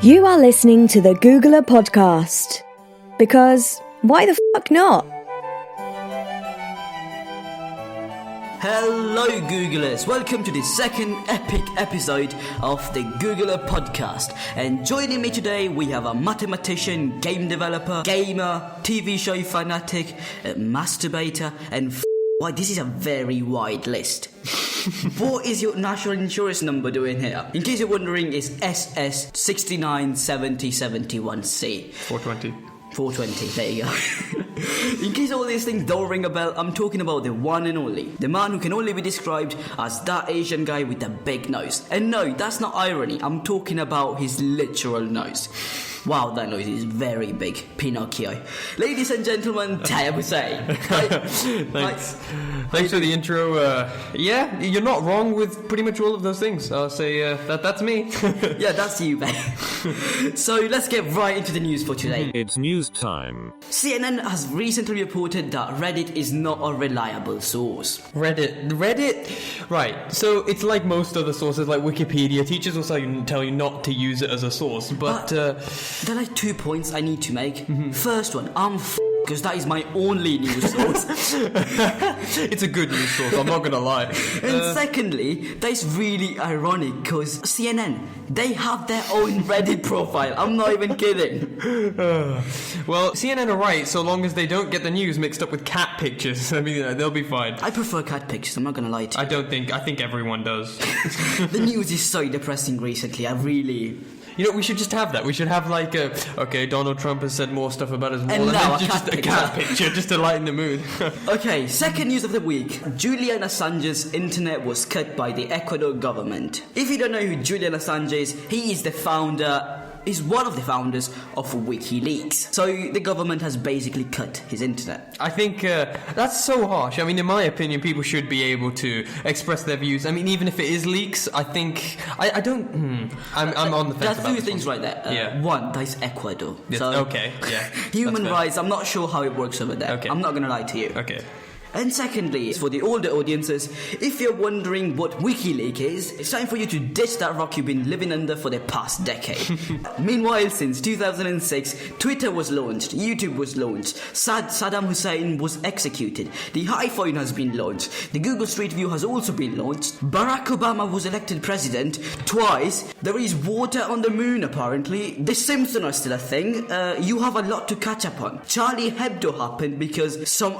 You are listening to the Googlr Podcast. Because why the fuck not? Hello Googlers, welcome to the second epic episode of the Googlr Podcast. And joining me today we have a mathematician, game developer, gamer, TV show fanatic, masturbator and why this is a very wide list. What is your national insurance number doing here? In case you're wondering, it's SS697071C. 420, there you go. In case all these things don't ring a bell, I'm talking about the one and only, the man who can only be described as that Asian guy with the big nose. And no, that's not irony, I'm talking about his literal nose. Wow, that nose is very big. Pinocchio. Ladies and gentlemen, Tyson Gay. Thanks for the intro. Yeah, you're not wrong with pretty much all of those things. I'll say that's me. Yeah, that's you, babe. So let's get right into the news for today. It's news time. CNN has recently reported that Reddit is not a reliable source. Reddit? Right, so it's like most other sources, like Wikipedia. Teachers will tell you not to use it as a source, but there are 2 points I need to make. First one, because that is my only news source. It's a good news source, I'm not gonna lie. And secondly, that is really ironic because CNN, they have their own Reddit profile. I'm not even kidding. Well, CNN are right so long as they don't get the news mixed up with cat pictures. I mean, they'll be fine. I prefer cat pictures, I'm not gonna lie to you. I think everyone does. The news is so depressing recently, You know, we should just have that. We should have like okay, Donald Trump has said more stuff about his wall, and now just a cat picture just to lighten the mood. Okay, second news of the week. Julian Assange's internet was cut by the Ecuador government. If you don't know who Julian Assange is, he is one of the founders of WikiLeaks. So the government has basically cut his internet. I think that's so harsh. I mean, in my opinion, people should be able to express their views. I mean, even if it is leaks, I think I'm on the fence. There's two things right there. One, that's Ecuador. So okay, yeah. Human rights, I'm not sure how it works over there. Okay. I'm not going to lie to you. Okay. And secondly, for the older audiences, if you're wondering what WikiLeaks is, it's time for you to ditch that rock you've been living under for the past decade. Meanwhile, since 2006, Twitter was launched, YouTube was launched, Saddam Hussein was executed, the iPhone has been launched, the Google Street View has also been launched, Barack Obama was elected president twice, there is water on the moon apparently, The Simpsons are still a thing, you have a lot to catch up on. Charlie Hebdo happened because some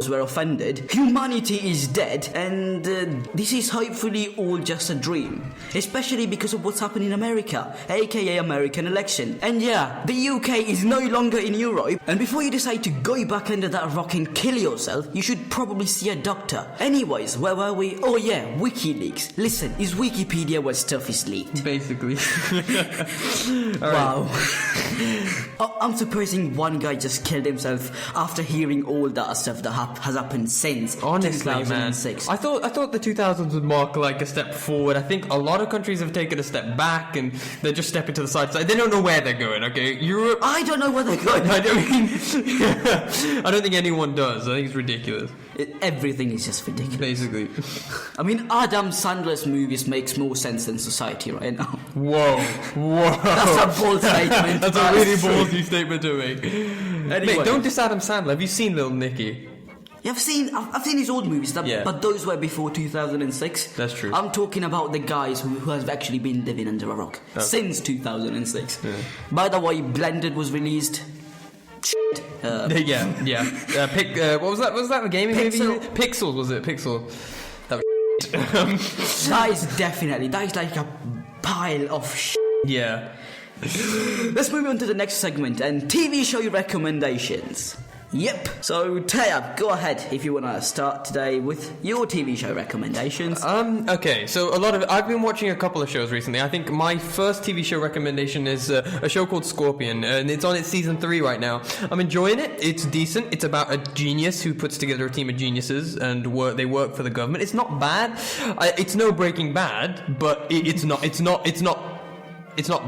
were offended, humanity is dead, and this is hopefully all just a dream, especially because of what's happening in America, aka American election. And yeah, the UK is no longer in Europe, and before you decide to go back under that rock and kill yourself, you should probably see a doctor. Anyways, where were we? Oh yeah, WikiLeaks. Listen, is Wikipedia where stuff is leaked? Basically. Wow. I'm supposing one guy just killed himself after hearing all that stuff that has happened since honestly 2006. Man, I thought the 2000s would mark like a step forward. I think a lot of countries have taken a step back and they're just stepping to the side. They don't know where they're going. Okay, Europe. I don't know where they're going. I don't think anyone does. I think it's ridiculous. Everything is just ridiculous. Basically. I mean, Adam Sandler's movies makes more sense than society right now. Whoa. That's a bold statement. That's a really ballsy statement to make. Anyway. Mate, don't diss Adam Sandler. Have you seen Little Nicky? Yeah, I've seen his old movies, but those were before 2006. That's true. I'm talking about the guys who have actually been living under a rock since 2006. Yeah. By the way, Blended was released. What was that? Was that a gaming movie? Pixels, was it? Pixel. That was that is like a pile of shit. Yeah. Let's move on to the next segment and TV show recommendations. Yep. So, Tayab, go ahead if you want to start today with your TV show recommendations. Okay, so I've been watching a couple of shows recently. I think my first TV show recommendation is a show called Scorpion, and it's on its season 3 right now. I'm enjoying it. It's decent. It's about a genius who puts together a team of geniuses and they work for the government. It's not bad. It's no Breaking Bad, but it's not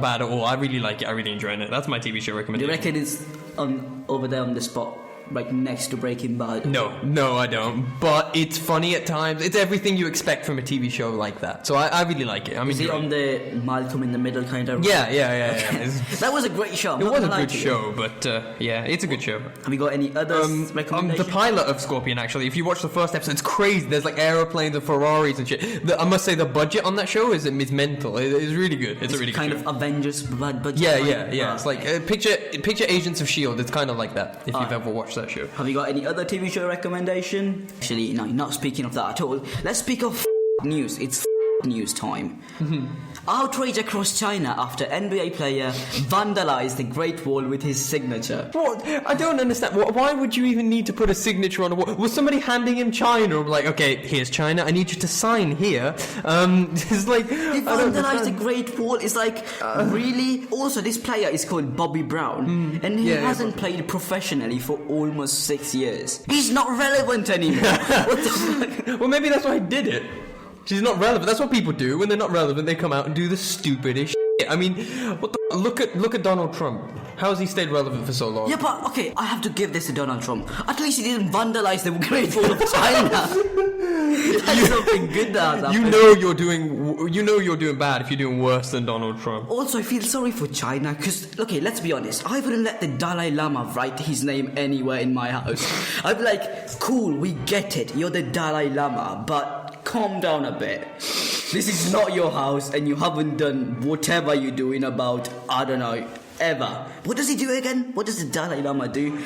bad at all. I really like it. I really enjoy it. That's my TV show recommendation. Do you reckon it's over there on the spot? right next to Breaking Bad? No, I don't. But it's funny at times. It's everything you expect from a TV show like that. So I really like it. Is it on the Malcolm in the Middle kind of? Yeah. That was a great show. It was a good show, but it's a good show. Have you got any other recommendations? The pilot of Scorpion, actually, if you watch the first episode, it's crazy. There's like aeroplanes and Ferraris and shit. I must say the budget on that show is mental. It's really good. It's a really kind good of Avengers budget. Yeah. It's like picture Agents of S.H.I.E.L.D. It's kind of like that, if you've ever watched that show. Have you got any other TV show recommendation? Actually, no, not speaking of that at all. Let's speak of news. It's news time. Outrage across China after NBA player vandalized the Great Wall with his signature. What? I don't understand. Why would you even need to put a signature on a wall? Was somebody handing him China? I'm like, okay, here's China. I need you to sign here. It's like he vandalized the Great Wall. It's like really. Also, this player is called Bobby Brown, and he hasn't played professionally for almost 6 years. He's not relevant anymore. What the fuck? Well, maybe that's why he did it. She's not relevant. That's what people do. When they're not relevant, they come out and do the stupidest shit. I mean, look at Donald Trump. How has he stayed relevant for so long? Yeah, but okay, I have to give this to Donald Trump. At least he didn't vandalize the Great Wall of China. That's something good that has happened. You know you're doing bad if you're doing worse than Donald Trump. Also, I feel sorry for China because, okay, let's be honest. I wouldn't let the Dalai Lama write his name anywhere in my house. I'd be like, cool, we get it. You're the Dalai Lama, but calm down a bit. This is not your house and you haven't done whatever you're doing about, I don't know, ever. What does he do again? What does the Dalai Lama do?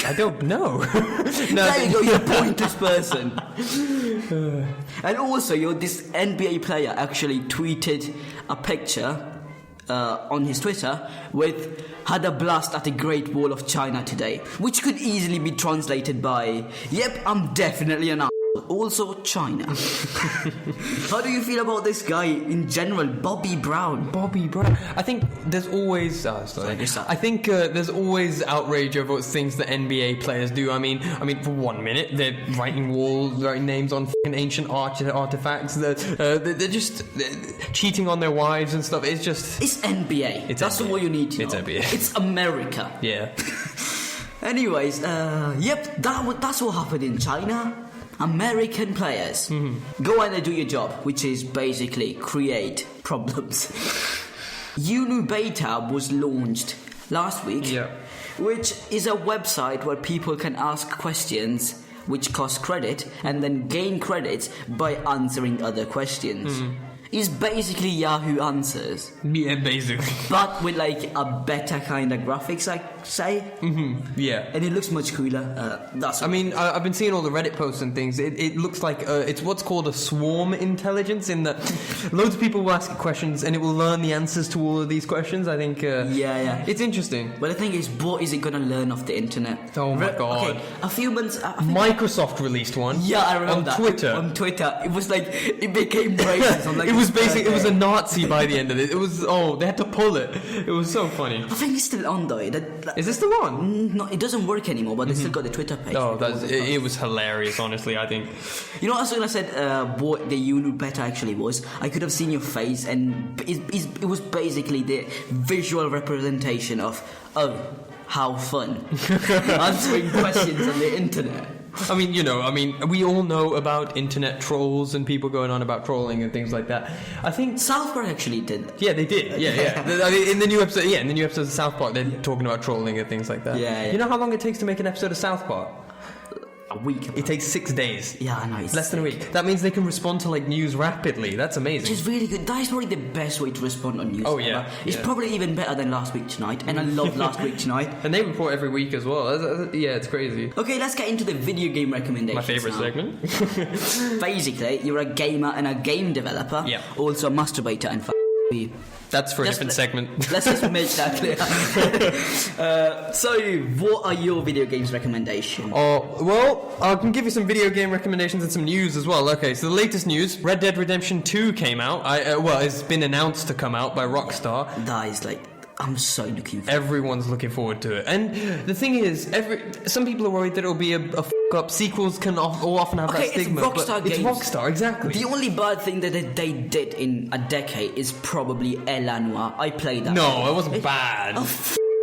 I don't know. There you go, you're a pointless person. And also, this NBA player actually tweeted a picture on his Twitter with "had a blast at the Great Wall of China today," which could easily be translated by "yep, I'm definitely an also China." How do you feel about this guy in general, Bobby Brown? I think there's always I think there's always outrage over things that NBA players do. I mean for 1 minute they're writing names on fucking ancient artifacts. They're just cheating on their wives and stuff. It's NBA. That's all you need to know. It's NBA. It's America. Yeah. Anyways, that's what happened in China. American players go and do your job, which is basically create problems. Unu Beta was launched last week, which is a website where people can ask questions which cost credit and then gain credits by answering other questions. It's basically Yahoo Answers. Yeah, basically. But with like a better kind of graphics, I say. Yeah. And it looks much cooler. I've been seeing all the Reddit posts and things. It looks like it's what's called a swarm intelligence, in that loads of people will ask questions and it will learn the answers to all of these questions. I think. It's interesting. But the thing is, what is it going to learn off the internet? Oh my god. Okay, a few months. Microsoft released one. Yeah, I remember that. Twitter. On Twitter, it was like it became racist. I'm like, it was a Nazi by the end of it. It was they had to pull it. It was so funny. I think it's still on though. Is this the one? No, it doesn't work anymore. But they still got the Twitter page. Oh, it was hilarious. Honestly, I think. You know, as soon as I said what the Unu Beta actually was, I could have seen your face, and it was basically the visual representation of how fun answering questions on the internet. We all know about internet trolls and people going on about trolling and things like that. I think South Park actually did. Yeah, they did. Yeah. In the new episodes of South Park, they're talking about trolling and things like that. Yeah. You know how long it takes to make an episode of South Park? A week. It takes 6 days. Yeah, I know. It's less than a week. That means they can respond to like news rapidly. That's amazing. Which is really good. That is probably the best way to respond on news. Oh yeah. It's probably even better than Last Week Tonight, and I love Last Week Tonight. And they report every week as well. Yeah, it's crazy. Okay, let's get into the video game recommendations. My favourite segment. Basically, you're a gamer and a game developer. Yeah. Also a masturbator and me. That's for a different segment. Let's just make that clear. So, what are your video games recommendations? Well, I can give you some video game recommendations and some news as well. Okay, so the latest news, Red Dead Redemption 2 came out. It's been announced to come out by Rockstar. That is I'm so looking forward. Everyone's looking forward to it. And the thing is, some people are worried that it'll be a f***up. Sequels can often have that stigma. It's Rockstar games. It's Rockstar, exactly. The only bad thing that they did in a decade is probably El Noir. I played that. No, it wasn't bad.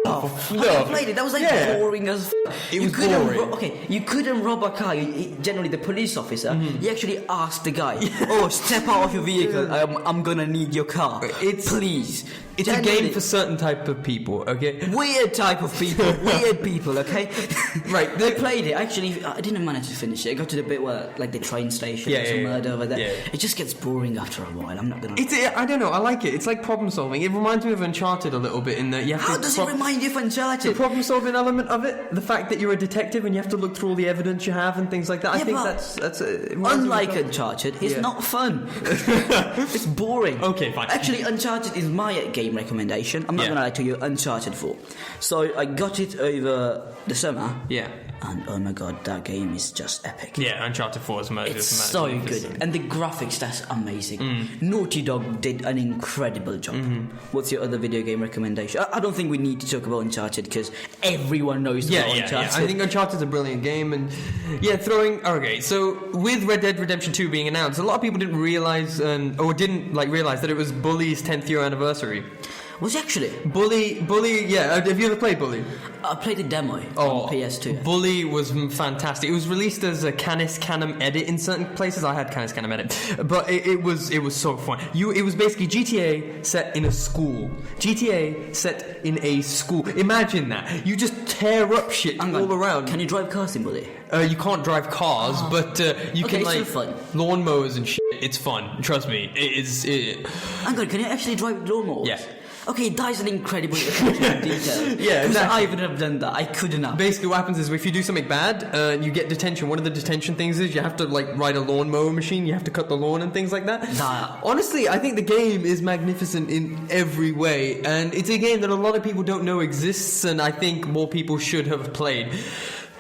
off. No. I played it. That was boring as It was boring. You couldn't rob a car. Generally, the police officer, he actually asked the guy, "Oh, step out of your vehicle. I'm gonna need your car. Please." It's a game for certain type of people, okay? Weird type of people. Weird people, okay? Right. They played it. Actually, I didn't manage to finish it. I got to the bit where, like, the train station, there's a murder over there. Yeah. It just gets boring after a while. I'm not gonna... I don't know, I like it. It's like problem solving. It reminds me of Uncharted a little bit in that you have to... How does it remind you of Uncharted? The problem solving element of it, the fact that you're a detective and you have to look through all the evidence you have and things like that. I think that's unlike Uncharted, it's not fun. It's boring. Okay, fine. Actually, Uncharted is my game recommendation. I'm not gonna lie to you, Uncharted 4. So I got it over the summer. Yeah. And oh my god, that game is just epic. Yeah, Uncharted 4 is It's so good. And the graphics, that's amazing. Naughty Dog did an incredible job. What's your other video game recommendation? I don't think we need to talk about Uncharted because everyone knows about Uncharted. Yeah. I think Uncharted's a brilliant game. And okay, so with Red Dead Redemption 2 being announced, a lot of people didn't realise realize that it was Bully's 10th year anniversary. Was it actually? Bully, yeah. Have you ever played Bully? I played the demo on PS2. Bully was fantastic. It was released as a Canis Canem edit in certain places. I had Canis Canem edit, but it was so fun. It was basically GTA set in a school. GTA set in a school. Imagine that. You just tear up shit all around. Can you drive cars in Bully? You can't drive cars, but you can like fun. lawnmowers and shit. It's fun. Trust me. It is. Hang on, can you actually drive lawnmowers? Yeah. Okay, that is an incredible attention to detail. Yeah, exactly. I wouldn't have done that. I couldn't have. Basically, what happens is if you do something bad, you get detention. One of the detention things is you have to like ride a lawnmower machine. You have to cut the lawn and things like that. Honestly, I think the game is magnificent in every way, and it's a game that a lot of people don't know exists, and I think more people should have played.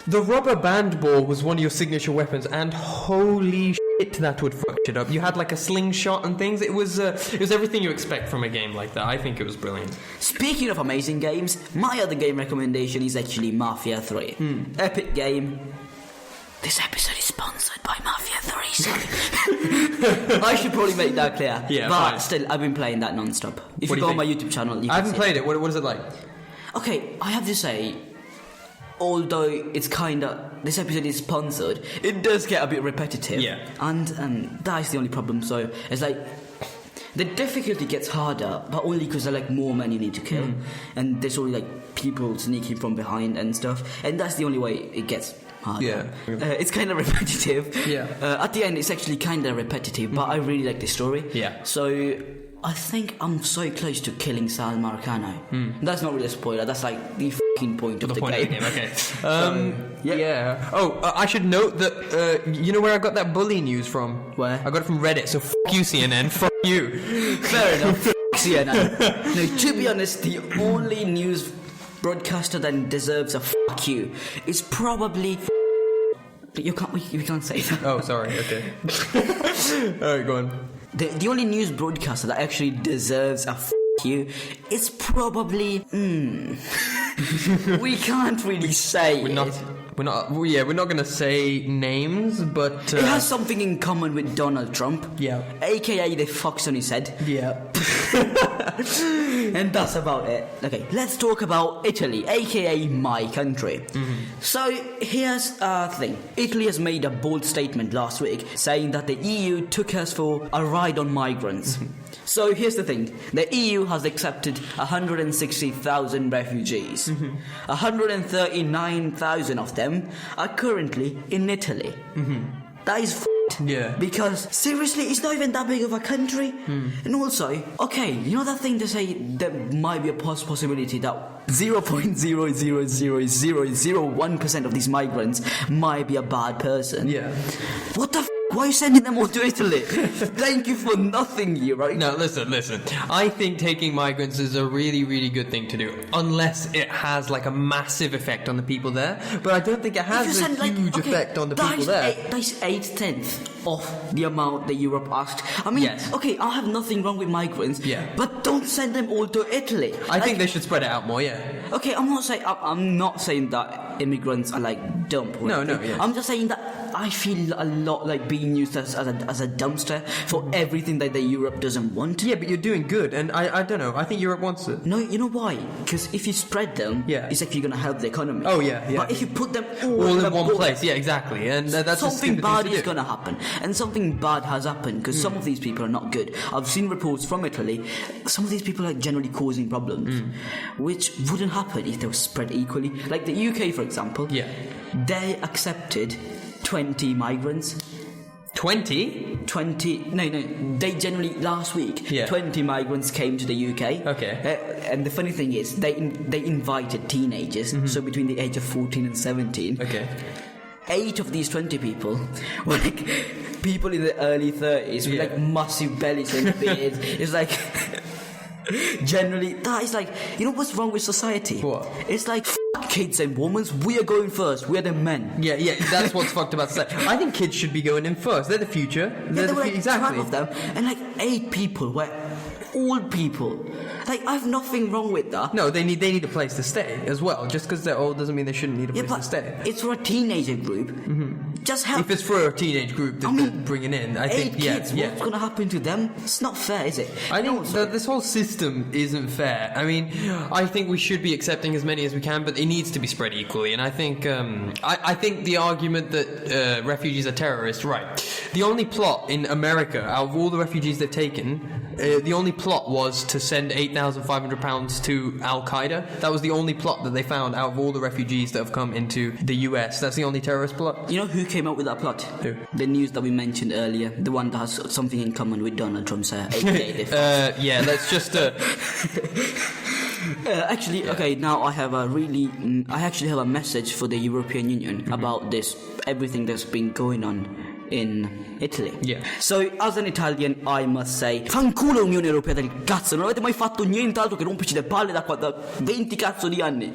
The rubber band ball was one of your signature weapons, and holy shit, that would fuck it up. You had like a slingshot and things. It was everything you expect from a game like that. I think it was brilliant. Speaking of amazing games, my other game recommendation is actually Mafia 3. Epic game. This episode is sponsored by Mafia 3, sorry. I should probably make that clear. Yeah, but fine. Still, I've been playing that non-stop. If you go on my YouTube channel, you I haven't played it. What is it like? Okay, I have to say, although it's this episode is sponsored, it does get a bit repetitive. Yeah. And that is the only problem. So it's like the difficulty gets harder, but only because there are like more men you need to kill, and there's only like people sneaking from behind and stuff, and that's the only way it gets harder. Yeah. It's kind of repetitive. Yeah. At the end, it's actually kind of repetitive, but I really like the story. Yeah. So I think I'm so close to killing Sal Marcano. That's not really a spoiler. That's like the fucking point of the game. Okay. Yeah. Oh, I should note that you know where I got that bully news from? Where? I got it from Reddit. So you CNN. Fuck you. Fair enough. CNN. No, to be honest, the only news broadcaster that deserves a fuck you is probably. You can't say that. Oh, sorry. Okay. All right, go on. The only news broadcaster that actually deserves a f*** you is probably... we can't really say We're not going to say names, but... It has something in common with Donald Trump. Yeah. AKA the fucks on his head. Yeah. And that's about it. Okay, let's talk about Italy, aka my country. So here's a thing. Italy has made a bold statement last week saying that the EU took us for a ride on migrants. So here's the thing. The EU has accepted 160,000 refugees. 139,000 of them are currently in Italy. That is Yeah. Because seriously, it's not even that big of a country. And also, okay, you know that thing to say there might be a possibility that 0.0000001% of these migrants might be a bad person. Yeah. What the why are you sending them all to Italy? Thank you for nothing, you right? No, listen. I think taking migrants is a really, really good thing to do, unless it has like a massive effect on the people there. But I don't think it has a huge effect on the people there. That's 8/10 of the amount that Europe asked. I mean, Yes. okay, I have nothing wrong with migrants, Yeah. but don't send them all to Italy. I think they should spread it out more, yeah. Okay, I'm not saying that immigrants are like dumb. No, yeah. I'm just saying that I feel a lot like being used as a dumpster for everything that the Europe doesn't want. Yeah, but you're doing good, and I don't know. I think Europe wants it. No, you know why? Because if you spread them, it's actually going to help the economy. Oh yeah. But if you put them all in one place, yeah, exactly, and that's something bad is going to happen, and something bad has happened because some of these people are not good. I've seen reports from Italy. Some of these people are generally causing problems, which wouldn't happen if they were spread equally. Like the UK, for example. Yeah. They accepted 20 migrants. 20? 20. No. They generally last week. 20 migrants came to the UK. Okay. And the funny thing is, they invited teenagers, so between the age of 14 and 17. Okay. 8 of these 20 people were like people in the early 30s with like massive bellies and beards. It's like generally that is like, you know what's wrong with society? What? It's like kids and women. We are going first. We are the men. Yeah. That's what's fucked about society. I think kids should be going in first. They're the future. There were like exactly. 12 of them, and like 8 people were old people. Like, I have nothing wrong with that. No, they need a place to stay as well. Just because they're old doesn't mean they shouldn't need a place to stay. It's for a teenager group. Just help. If it's for a teenage group that they're bringing in, I think, 8 kids, what's going to happen to them? It's not fair, is it? I think this whole system isn't fair. I mean, I think we should be accepting as many as we can, but it needs to be spread equally. And I think, I think the argument that refugees are terrorists, right? The only plot in America, out of all the refugees they've taken, the only plot was to send £8,500 to Al-Qaeda. That was the only plot that they found out of all the refugees that have come into the US. That's the only terrorist plot. You know who came up with that plot? Who? The news that we mentioned earlier. The one that has something in common with Donald Trump's yeah, let's just... Actually, okay, now I have I actually have a message for the European Union about this, everything that's been going on in Italy. Yeah. So, as an Italian, I must say, fanculo Unione Europea del cazzo, non avete mai fatto nient'altro che romperci le palle da 20 cazzo di anni.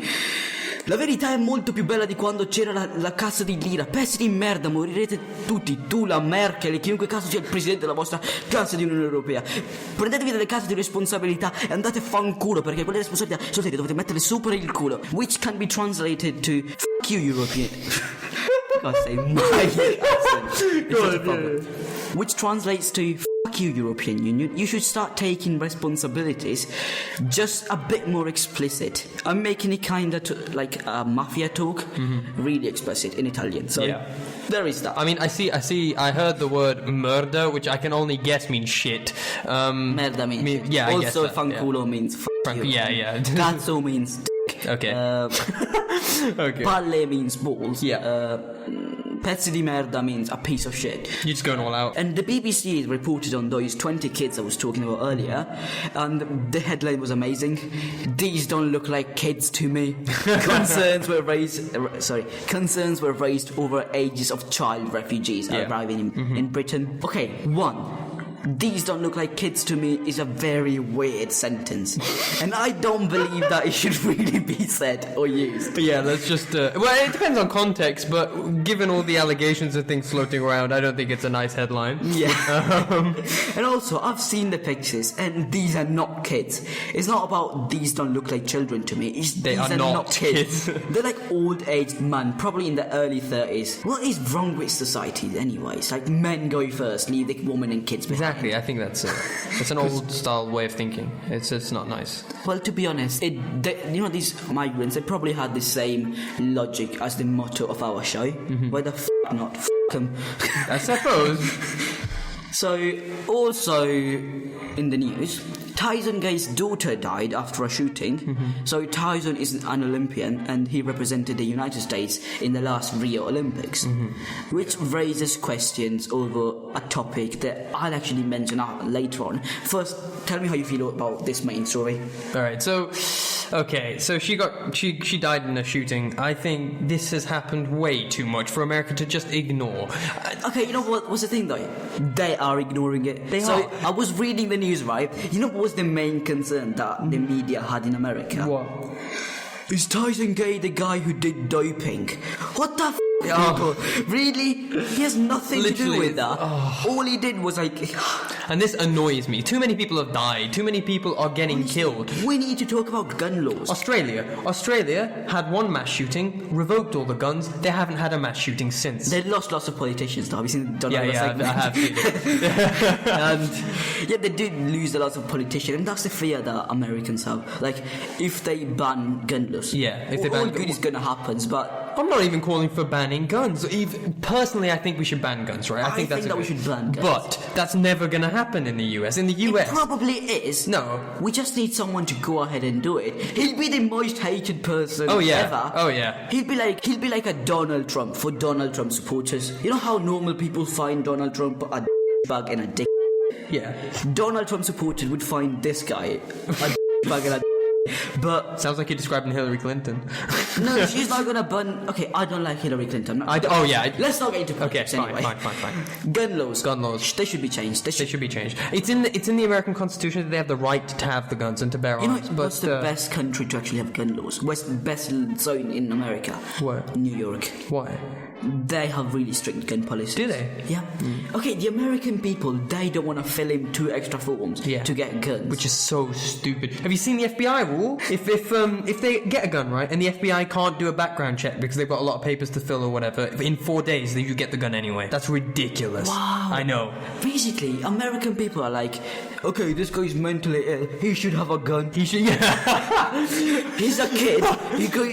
La verità è molto più bella di quando c'era la cassa di lira. Pezzi di merda, morirete tutti. Tu, la Merkel e chiunque cazzo sia il presidente della vostra cassa di Unione Europea. Prendetevi delle case di responsabilità e andate a fanculo, perché quelle responsabilità solite dovete metterle su per il culo. Which can be translated to fuck you European. God say my accent. Which translates to fuck you European Union. You should start taking responsibilities just a bit more explicit. I'm making it kind of like mafia talk, really explicit in Italian. So there is that. I mean, I heard the word murder, which I can only guess means shit. Merda means yeah, I guess also that, fanculo means fuck you. Yeah. Cazzo means dick. Okay. Okay. Palle means balls. Yeah. Pezzi di merda means a piece of shit. You're just going all out. And the BBC reported on those 20 kids I was talking about earlier, and the headline was amazing. These don't look like kids to me. Concerns were raised over ages of child refugees arriving in Britain. Okay, 1. These don't look like kids to me is a very weird sentence. And I don't believe that it should really be said or used. Yeah, that's just... well, it depends on context, but given all the allegations and things floating around, I don't think it's a nice headline. Yeah. And also, I've seen the pictures, and these are not kids. It's not about these don't look like children to me. They are not kids. They're like old-aged men, probably in their early 30s. What is wrong with society anyways? Like, men go first, leave the woman and kids behind. Exactly, I think that's it's an old style way of thinking. It's not nice. Well, to be honest, these migrants, they probably had the same logic as the motto of our show. Why the f*** not? F*** them. I suppose. So, also in the news, Tyson Gay's daughter died after a shooting. So Tyson is an Olympian, and he represented the United States in the last Rio Olympics, which raises questions over a topic that I'll actually mention later on. First, tell me how you feel about this main story. Alright, so she died in a shooting. I think this has happened way too much for America to just ignore. Okay, you know what's the thing though? They are ignoring it. They are. I was reading the news, right? You know what was the main concern that the media had in America? What? Is Tyson Gay the guy who did doping? What the f*** people. Really? He has nothing to do Literally. with that. All he did was like... And this annoys me. Too many people have died. Too many people are getting killed. We need to talk about gun laws. Australia had one mass shooting, revoked all the guns. They haven't had a mass shooting since. They lost lots of politicians though. Have you seen Donald I have seen it. And yeah, they did lose a lot of politicians, and that's the fear that Americans have. Like, if they ban gun laws, If they all ban good is gonna happen. But I'm not even calling for banning guns. Personally, I think we should ban guns, right? I think that we should ban guns. But that's never going to happen in the US. In the US... It probably is. No. We just need someone to go ahead and do it. He'll be the most hated person ever. Oh, yeah. He'll be like a Donald Trump for Donald Trump supporters. You know how normal people find Donald Trump a bag and a dick? Yeah. Donald Trump supporters would find this guy a bag and a but sounds like you're describing Hillary Clinton. no, she's not gonna ban. Okay, I don't like Hillary Clinton. Let's not get into politics anyway. Fine. Gun laws. They should be changed. They should be changed. It's in the American Constitution that they have the right to have the guns and to bear arms. What's the best country to actually have gun laws? What's the best zone in America? What? New York. Why? They have really strict gun policies. Do they? Yeah. Okay, the American people, they don't want to fill in 2 extra forms to get guns. Which is so stupid. Have you seen the FBI rule? If they get a gun, right, and the FBI can't do a background check because they've got a lot of papers to fill or whatever, in 4 days you get the gun anyway. That's ridiculous. Wow. I know. Basically, American people are like, okay, this guy's mentally ill. He should have a gun. He should. He's a kid.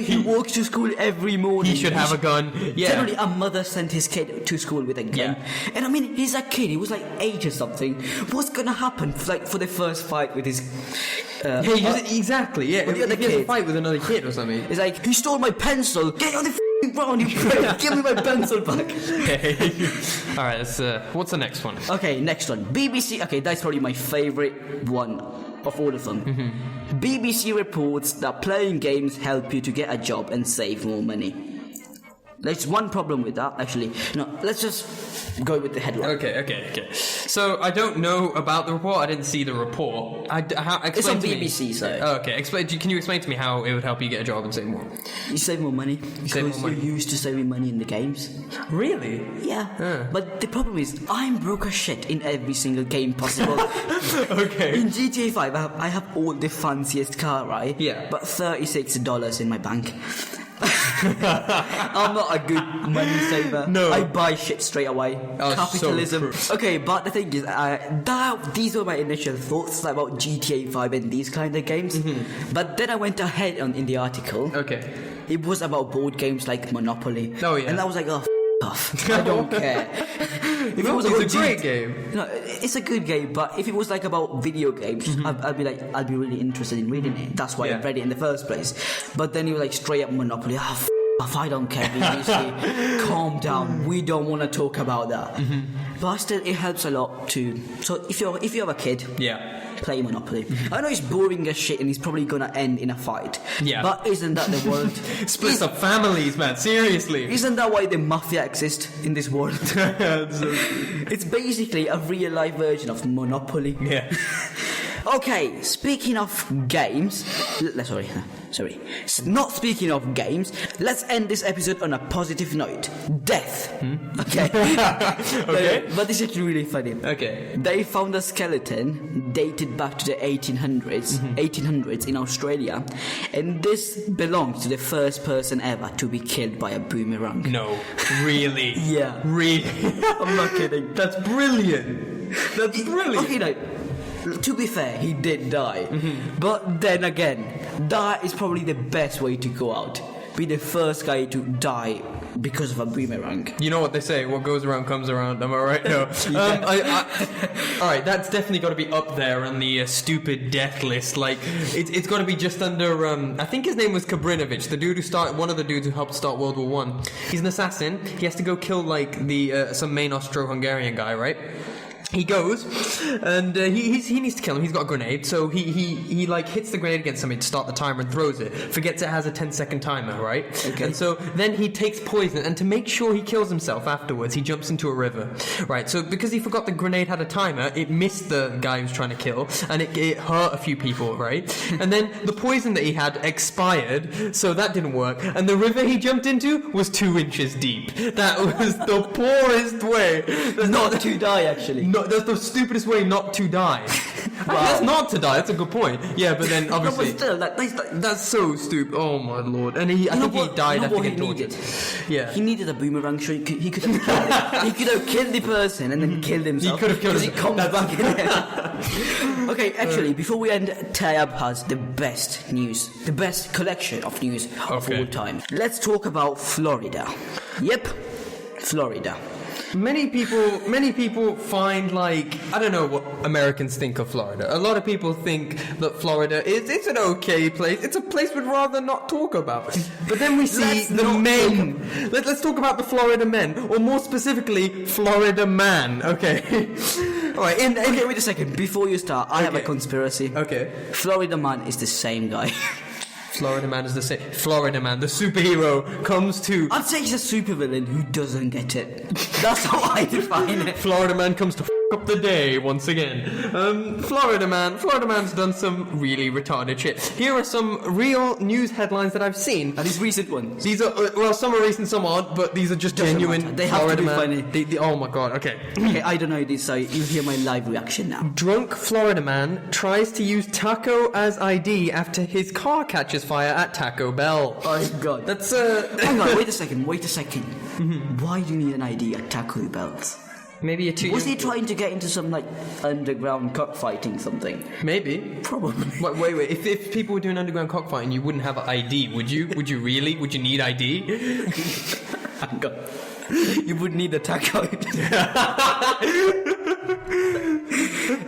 He walks to school every morning. He should have a gun. Yeah. Generally, a mother sent his kid to school with a gun. Yeah. And I mean, he's a kid. He was like 8 or something. What's gonna happen for the first fight with his... exactly, yeah. With the other if he has a kid. fight with another kid or something. It's like, he stole my pencil. Get on the f***ing ground, you prick. Give me my pencil back. Okay. Alright, what's the next one? Okay, next one. BBC. Okay, that's probably my favourite one of all of them. BBC reports that playing games help you to get a job and save more money. There's one problem with that, actually. No, let's just go with the headline. Okay. So, I don't know about the report. I didn't see the report. It's on BBC, so... Oh, okay. Can you explain to me how it would help you get a job and save more? You save more money. Because you're used to saving money in the games. Really? Yeah. But the problem is, I'm broke as shit in every single game possible. Okay. In GTA 5, I have all the fanciest car, right? Yeah. But $36 in my bank. I'm not a good money saver. No. I buy shit straight away. Oh, Capitalism. so okay, but the thing is, these were my initial thoughts about GTA 5 and these kind of games. But then I went ahead in the article. Okay. It was about board games like Monopoly. Oh, yeah. And I was like, oh, off. I don't care. If it was a great game. No, it's a good game, but if it was like about video games, I'd be really interested in reading it. That's why I read it in the first place. But then you were like straight up Monopoly. Off, I don't care. BBC. Calm down. We don't want to talk about that. But still, it helps a lot too. So if you have a kid, play Monopoly. I know it's boring as shit and it's probably gonna end in a fight. Yeah. But isn't that the world? Splits up families, man. Seriously. Isn't that why the mafia exists in this world? It's basically a real life version of Monopoly. Yeah. Okay, speaking of games, sorry. Not speaking of games, let's end this episode on a positive note. Death. Okay. Okay. But this is really funny. Okay. They found a skeleton dated back to the 1800s in Australia, and this belongs to the first person ever to be killed by a boomerang. No. Really? Yeah. Really? I'm not kidding. That's brilliant. That's brilliant. Okay, no. To be fair, he did die. But then again, that is probably the best way to go out. Be the first guy to die because of a boomerang. You know what they say, what goes around comes around, am I right? No. Alright, that's definitely got to be up there on the stupid death list. Like, it's got to be just under, I think his name was Kabrinovich, one of the dudes who helped start World War One. He's an assassin. He has to go kill, like, some main Austro-Hungarian guy, right? He goes, and he needs to kill him. He's got a grenade, so he like hits the grenade against something to start the timer and throws it. Forgets it has a 10-second timer, right? Okay. And so then he takes poison, and to make sure he kills himself afterwards, he jumps into a river, right? So because he forgot the grenade had a timer, it missed the guy he was trying to kill, and it hurt a few people, right? And then the poison that he had expired, so that didn't work. And the river he jumped into was 2 inches deep. That was the poorest way. Not to die, actually. No, that's the stupidest way not to die. That's not to die. That's a good point. Yeah, but then obviously No, but still, that's so stupid. Oh my lord! And I think he died after getting tortured. Yeah, he needed a boomerang. So he could have killed it. He could have killed the person and then killed himself. He could have killed himself. He comes back in there. Okay, actually, before we end, Tayyab has the best news, the best collection of news of all time. Let's talk about Florida. Yep, Florida. Many people find, like, I don't know what Americans think of Florida. A lot of people think that Florida it's an okay place. It's a place we'd rather not talk about. But then we see the men. Let's talk about the Florida men, or more specifically, Florida man. Okay. All right. Okay, wait a second. Before you start, I have a conspiracy. Okay. Florida man is the same guy. Florida man is the same. Florida man, the superhero, comes to... I'd say he's a supervillain who doesn't get it. That's how I define it. Florida man comes to up the day once again. Florida man's done some really retarded shit. Here are some real news headlines that I've seen. And these recent ones. These are, well, some are recent, some aren't, but these are just genuine. Matter. They have Florida to be man. funny. Oh my god, okay. Okay, I don't know this, so you hear my live reaction now. Drunk Florida man tries to use taco as ID after his car catches fire at Taco Bell. Oh god. That's Hang on, wait a second. Why do you need an ID at Taco Bell's? Maybe Was he trying to get into some, like, underground cockfighting something? Maybe. Probably. Wait. If people were doing underground cockfighting, you wouldn't have an ID, would you? Would you really? Would you need ID? Hang on. You would need a taco.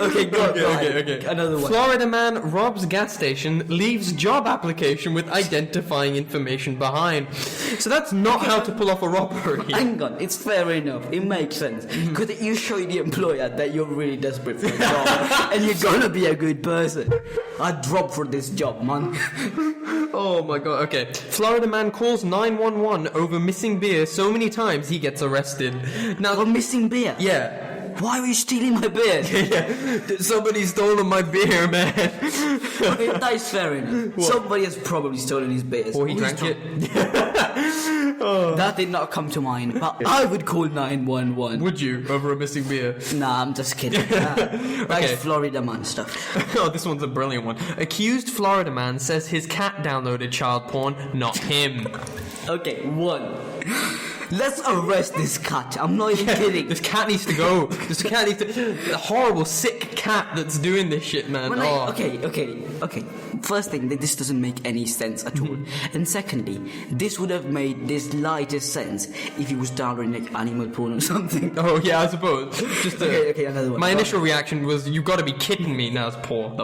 Okay, go on. Okay. Another one. Florida man robs gas station, leaves job application with identifying information behind. So that's not how to pull off a robbery. Hang on, it's fair enough. It makes sense. Because you show the employer that you're really desperate for a job and you're gonna be a good person. I dropped for this job, man. Oh my god, okay. Florida man calls 911 over missing beer so many times he gets arrested. Now, For missing beer? yeah. Why were you stealing my beer? Yeah, somebody's stolen my beer, man. Okay, that is fair enough. What? Somebody has probably stolen his beers. Or he drank it. That did not come to mind, but I would call 911. Would you, over a missing beer? Nah, I'm just kidding. That's Florida man stuff. Oh, this one's a brilliant one. Accused Florida man says his cat downloaded child porn, not him. Okay, one. Let's arrest this cat. I'm not even kidding. This cat needs to go. This cat needs to... A horrible, sick cat that's doing this shit, man. Okay. First thing, this doesn't make any sense at all. And secondly, this would have made this lightest sense if he was downloading like animal porn or something. Oh, yeah, I suppose. Just Okay, another one. My initial reaction was, you gotta be kidding me. That was poor.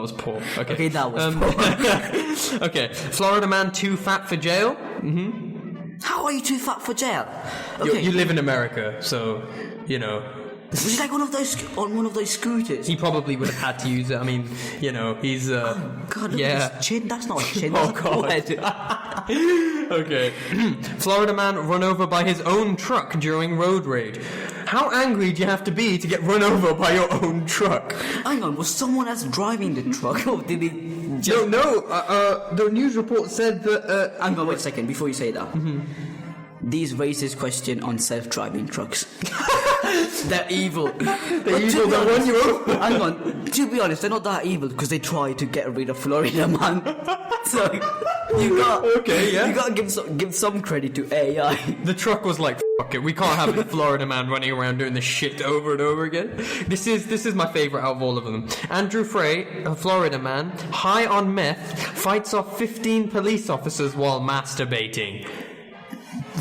Okay, that was poor. Okay, Florida man too fat for jail. How are you too fat for jail? You live in America, so, you know. Was he like on one of those scooters? He probably would have had to use it. I mean, you know, he's... God, look yeah. at his chin. That's not a chin. Oh, That's God. Okay. Florida man run over by his own truck during road rage. How angry do you have to be to get run over by your own truck? Hang on, was someone else driving the truck, or did he just... No. The news report said that... Hang on, wait a second, before you say that. These racist question on self-driving trucks. They're evil. They're evil, they run you over. Hang on, to be honest, they're not that evil because they try to get rid of Florida man. So you gotta give some credit to AI. The truck was like, fuck it, we can't have a Florida man running around doing this shit over and over again. This is my favourite out of all of them. Andrew Frey, a Florida man, high on meth, fights off 15 police officers while masturbating.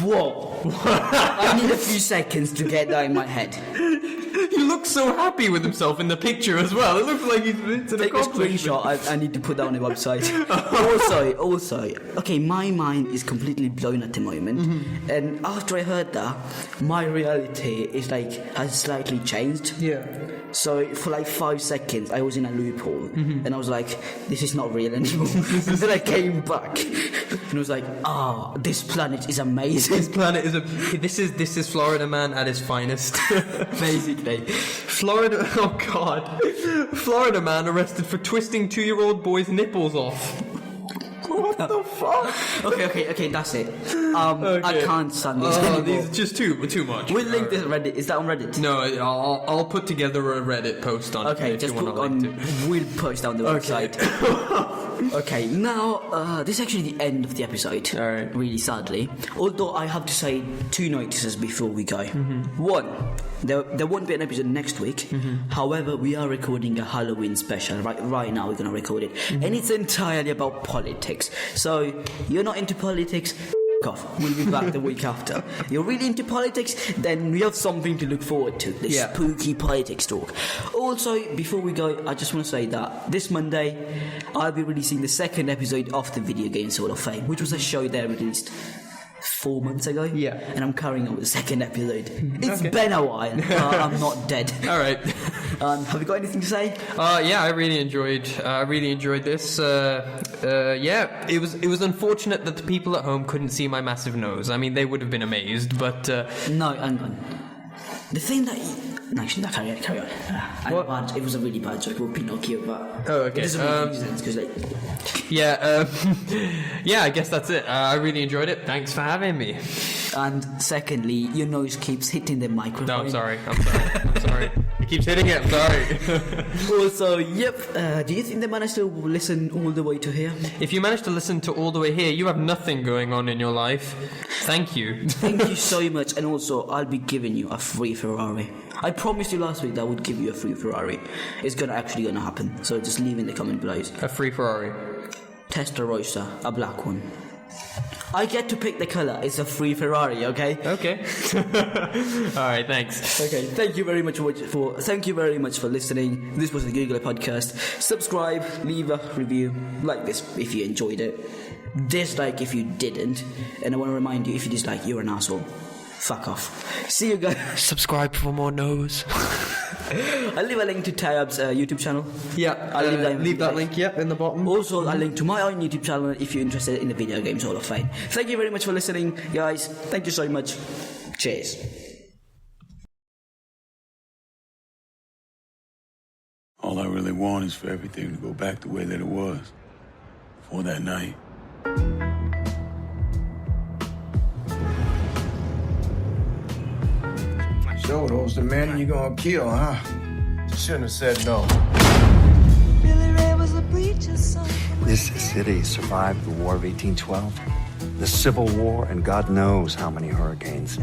Whoa. I need a few seconds to get that in my head. He looks so happy with himself in the picture as well. It looks like it's an Take a screenshot. I need to put that on the website. also, okay, my mind is completely blown at the moment. And after I heard that, my reality is like has slightly changed. Yeah. So for like 5 seconds, I was in a loophole, and I was like, "This is not real anymore." And then I came back, and I was like, this planet is amazing. This planet is this is Florida man at his finest, Basically. Florida. Oh God, Florida man arrested for twisting 2-year-old boy's nipples off. What the fuck? Okay, that's it. I can't stand this anymore. These are just too much. We'll link this Reddit. Is that on Reddit? No, I'll put together a Reddit post on it. Okay, just put on. We'll post on the website. Okay, now this is actually the end of the episode. All right. Really sadly, although I have to say 2 notices before we go. One, there won't be an episode next week. However, we are recording a Halloween special right now. We're gonna record it, and it's entirely about politics. So you're not into politics. Off. We'll be back the week after. You're really into politics, then we have something to look forward to. The spooky politics talk. Also, before we go, I just want to say that this Monday I'll be releasing the 2nd episode of the Video Games Hall of Fame, which was a show that I released 4 months ago. Yeah. And I'm carrying on with the 2nd episode. It's been a while. I'm not dead. All right. Have you got anything to say? Yeah, I really enjoyed this. It was unfortunate that the people at home couldn't see my massive nose. I mean, they would have been amazed, but no, hang on. The thing that actually, no, carry on. It was a really bad joke with Pinocchio, but it doesn't really make sense because I guess that's it. I really enjoyed it. Thanks for having me. And secondly, your nose keeps hitting the microphone. No, I'm sorry. It keeps hitting it. I'm sorry. Also, do you think they managed to listen all the way to here? If you managed to listen to all the way here, you have nothing going on in your life. Thank you. Thank you so much. And also, I'll be giving you a free Ferrari. I promised you last week that I would give you a free Ferrari. It's actually gonna happen. So just leave in the comment below. A free Ferrari. Testarossa, a black one. I get to pick the colour. It's a free Ferrari, okay? Okay. Alright, thanks. Okay, thank you very much for listening. This was the Googlr Podcast. Subscribe, leave a review, like this if you enjoyed it. Dislike if you didn't. And I want to remind you, if you dislike, you're an asshole. Fuck off. See you guys. Subscribe for more no's. I'll leave a link to Tayyab's YouTube channel. Yeah, I'll leave that link in the bottom. Also, I'll link to my own YouTube channel if you're interested in the Video Games Hall of Fame. Thank you very much for listening, guys. Thank you so much. Cheers. All I really want is for everything to go back the way that it was before that night. So those the men you gonna kill, huh? Shouldn't have said no. This city survived the War of 1812, the Civil War, and God knows how many hurricanes.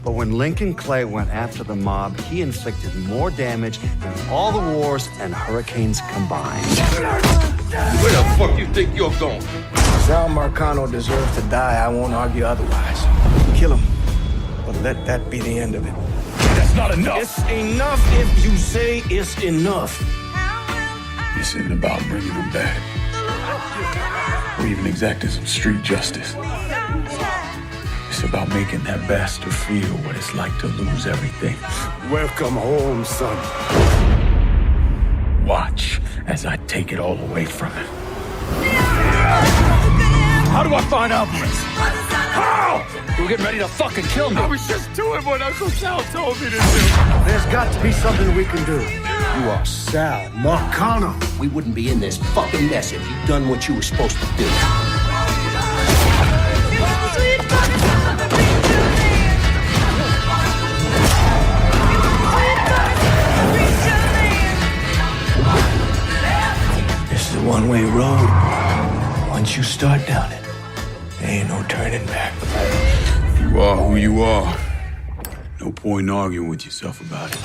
But when Lincoln Clay went after the mob, he inflicted more damage than all the wars and hurricanes combined. Where the fuck you think you're going? Sal Marcano deserves to die. I won't argue otherwise. Kill him, but let that be the end of it. That's not enough. It's enough if you say it's enough. This isn't about bringing them back, or even exacting some street justice. It's about making that bastard feel what it's like to lose everything. Welcome home, son. Watch as I take it all away from him. How do I find Alvarez? How? You're getting ready to fucking kill me. I was just doing what Uncle Sal told me to do. There's got to be something we can do. You are Sal Marcano. We wouldn't be in this fucking mess if you'd done what you were supposed to do. This is a one-way road. Once you start down it, there ain't no turning back. You are who you are. No point in arguing with yourself about it.